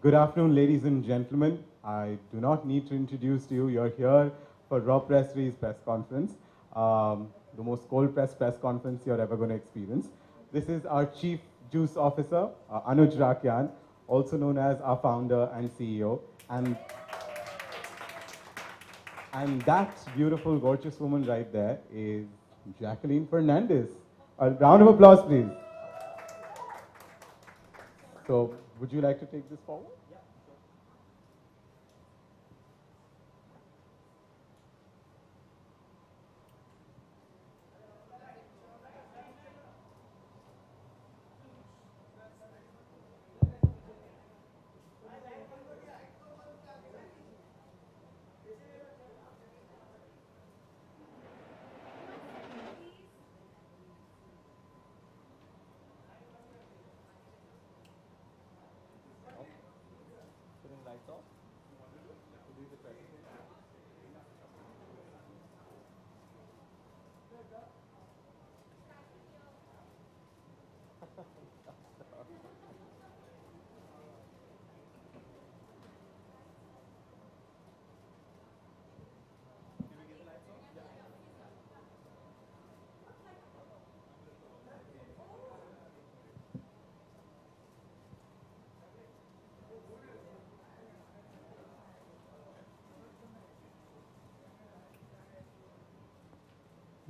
Good afternoon, ladies and gentlemen. I do not need to introduce to you. You're here for Raw Pressery's press conference, the most cold-pressed press conference you're ever going to experience. This is our Chief Juice Officer, Anuj Rakyan, also known as our founder and CEO. And that beautiful, gorgeous woman right there is Jacqueline Fernandez. A round of applause, please. So, would you like to take this forward?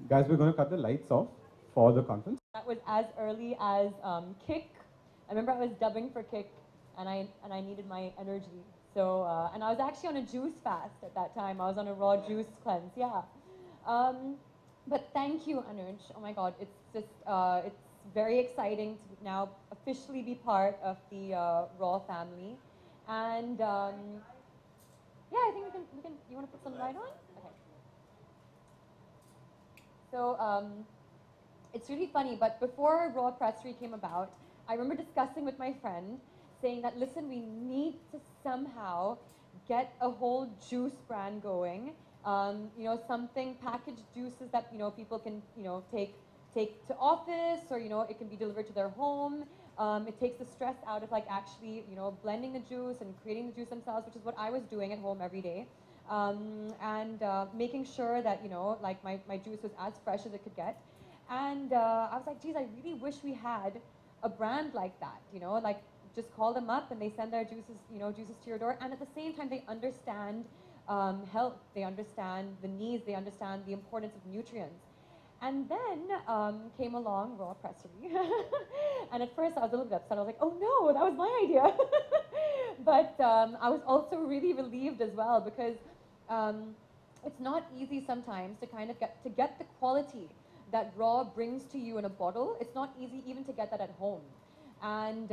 Guys, we're going to cut the lights off for the conference. That was as early as Kick. I remember I was dubbing for Kick, and I needed my energy. So and I was actually on a juice fast at that time. I was on a raw juice cleanse. Yeah. But thank you, Anuj. Oh my God, it's just it's very exciting to now officially be part of the Raw family. And yeah, I think we can. You want to put some light on? Okay. So it's really funny, but before Raw Pressery came about, I remember discussing with my friend, saying that, listen, we need to somehow get a whole juice brand going. You know, something packaged juices that, you know, people can, you know, take to office, or, you know, it can be delivered to their home. It takes the stress out of like actually, you know, blending the juice and creating the juice themselves, which is what I was doing at home every day. And making sure that, you know, like my juice was as fresh as it could get. And I was like, geez, I really wish we had a brand like that, you know, like just call them up and they send their juices, you know, juices to your door. And at the same time, they understand health, they understand the needs, they understand the importance of nutrients. And then came along Raw Pressery. And at first I was a little bit upset. I was like, oh no, that was my idea. But I was also really relieved as well, because it's not easy sometimes to kind of get the quality that Raw brings to you in a bottle. It's not easy even to get that at home. And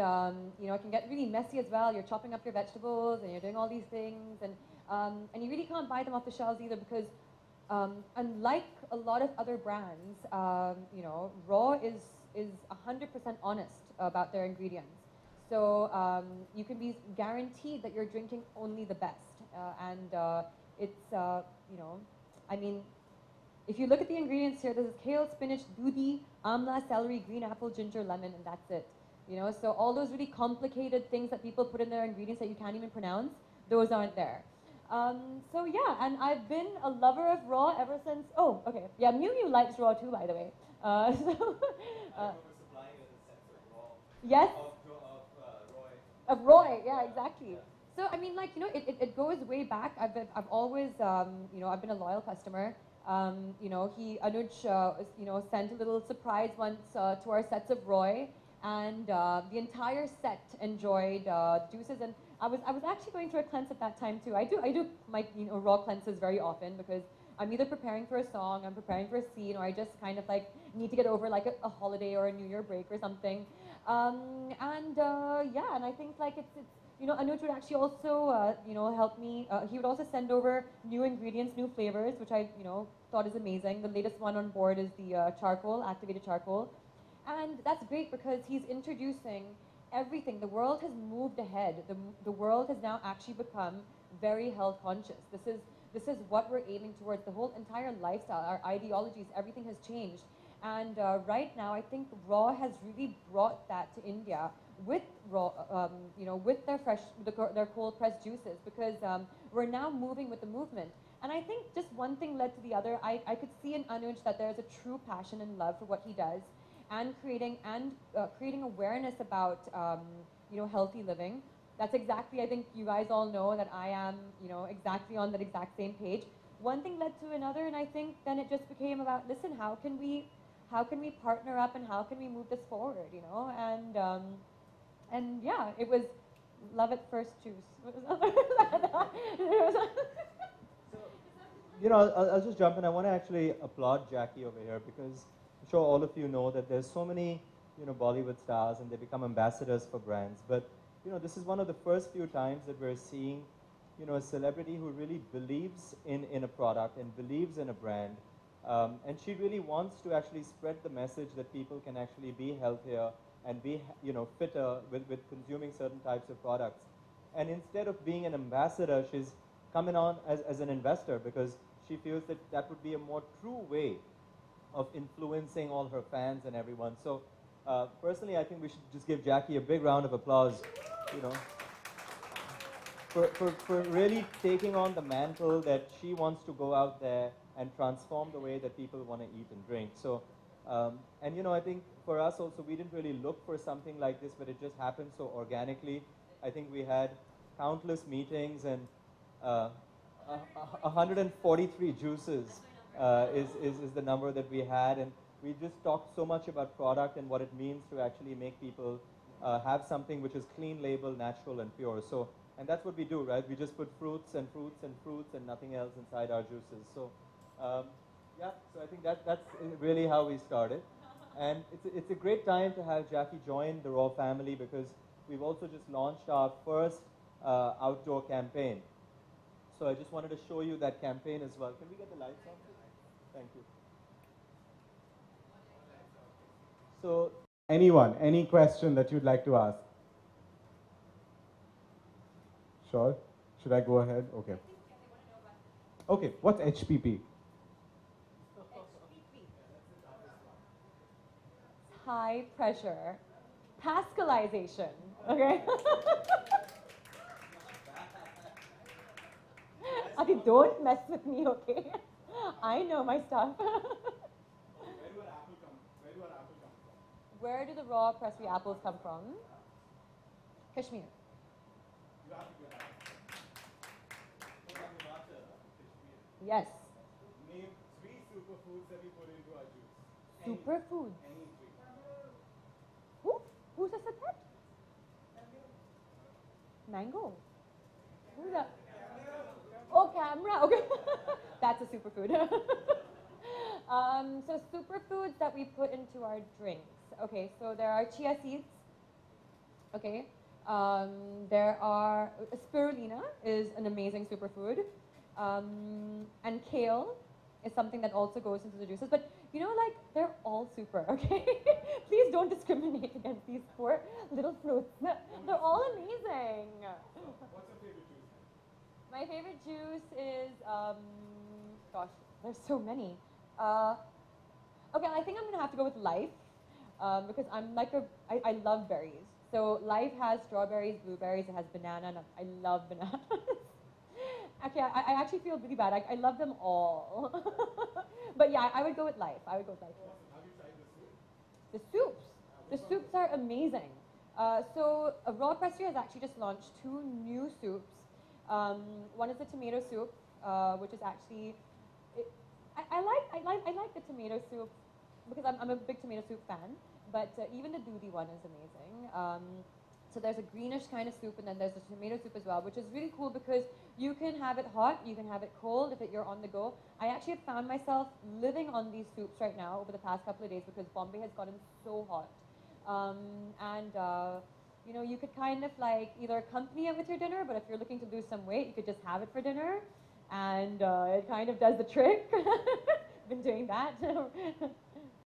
you know, it can get really messy as well. You're chopping up your vegetables and you're doing all these things, and you really can't buy them off the shelves either, because unlike a lot of other brands, you know, Raw is 100% honest about their ingredients. So you can be guaranteed that you're drinking only the best. And it's, you know, I mean, if you look at the ingredients here, this is kale, spinach, dudi, amla, celery, green apple, ginger, lemon, and that's it. You know, so all those really complicated things that people put in their ingredients that you can't even pronounce, those aren't there. So yeah, and I've been a lover of Raw ever since. Oh, okay. Yeah, Mew Mew likes Raw too, by the way. So, uh, yes, of Roy. Yeah, exactly. So I mean, like it goes way back. I've always I've been a loyal customer. Anuj sent a little surprise once to our sets of Roy, and the entire set enjoyed juices. And I was actually going through a cleanse at that time too. I do my raw cleanses very often because I'm either preparing for a song, I'm preparing for a scene, or I just kind of like need to get over like a holiday or a New Year break or something. Yeah, and I think like it's Anuj would actually also help me. He would also send over new ingredients, new flavors, which I thought is amazing. The latest one on board is the charcoal, activated charcoal, and that's great because he's introducing everything. The world has moved ahead. The world has now actually become very health conscious. This is what we're aiming towards. The whole entire lifestyle, our ideologies, everything has changed. And right now, I think Raw has really brought that to India with raw, with their cold pressed juices, because we're now moving with the movement. And I think just one thing led to the other. I could see in Anuj that there's a true passion and love for what he does, and creating awareness about healthy living. That's exactly, I think you guys all know that I am exactly on that exact same page. One thing led to another, and I think then it just became about, listen, how can we partner up and how can we move this forward, and yeah, it was love at first juice. I'll just jump in. I want to actually applaud Jackie over here because I'm sure all of you know that there's so many, Bollywood stars and they become ambassadors for brands. But, this is one of the first few times that we're seeing, a celebrity who really believes in a product and believes in a brand. And she really wants to actually spread the message that people can actually be healthier and be, fitter with consuming certain types of products. And instead of being an ambassador, she's coming on as an investor because she feels that that would be a more true way of influencing all her fans and everyone. So personally, I think we should just give Jackie a big round of applause, you know, for really taking on the mantle that she wants to go out there and transform the way that people want to eat and drink. So, I think for us also, we didn't really look for something like this, but it just happened so organically. I think we had countless meetings and 143 juices is the number that we had, and we just talked so much about product and what it means to actually make people have something which is clean label, natural and pure. So, and that's what we do, right? We just put fruits and fruits and fruits and nothing else inside our juices. So, yeah, so I think that's really how we started. And it's a great time to have Jackie join the Raw family because we've also just launched our first outdoor campaign. So I just wanted to show you that campaign as well. Can we get the lights on? Thank you. So Anyone, any question that you'd like to ask? Sure. Should I go ahead? Okay. Okay, what's HPP? High pressure Pascalization. Okay. Okay, don't mess with me, okay? I know my stuff. Where do the raw pressed apples come from? Kashmir. Yes. Name 3 superfoods that you put into our juice. Superfoods. Any 3. Who said that? Mango. Who's that? Oh, camera. Okay. That's a superfood. So superfoods that we put into our drinks. Okay, so there are chia seeds. Okay. There are spirulina is an amazing superfood. And kale is something that also goes into the juices. But like they're all super, okay? Please don't discriminate against these poor little fruits. They're all amazing. What's your favorite juice? My favorite juice is, gosh, there's so many. Okay, I think I'm gonna have to go with Life because I'm like I love berries. So Life has strawberries, blueberries, it has banana, and I love bananas. Actually, I actually feel really bad. I love them all. But yeah, I would go with life. I would go with life. The soups. The soups are amazing. Raw Pressery has actually just launched 2 new soups. One is the tomato soup, which is actually, it, I like the tomato soup because I'm a big tomato soup fan. But even the Doodhi one is amazing. So there's a greenish kind of soup, and then there's the tomato soup as well, which is really cool because you can have it hot, you can have it cold if you're on the go. I actually have found myself living on these soups right now over the past couple of days because Bombay has gotten so hot. And you know, you could kind of like either accompany it with your dinner, but if you're looking to lose some weight, you could just have it for dinner, and it kind of does the trick. Been doing that.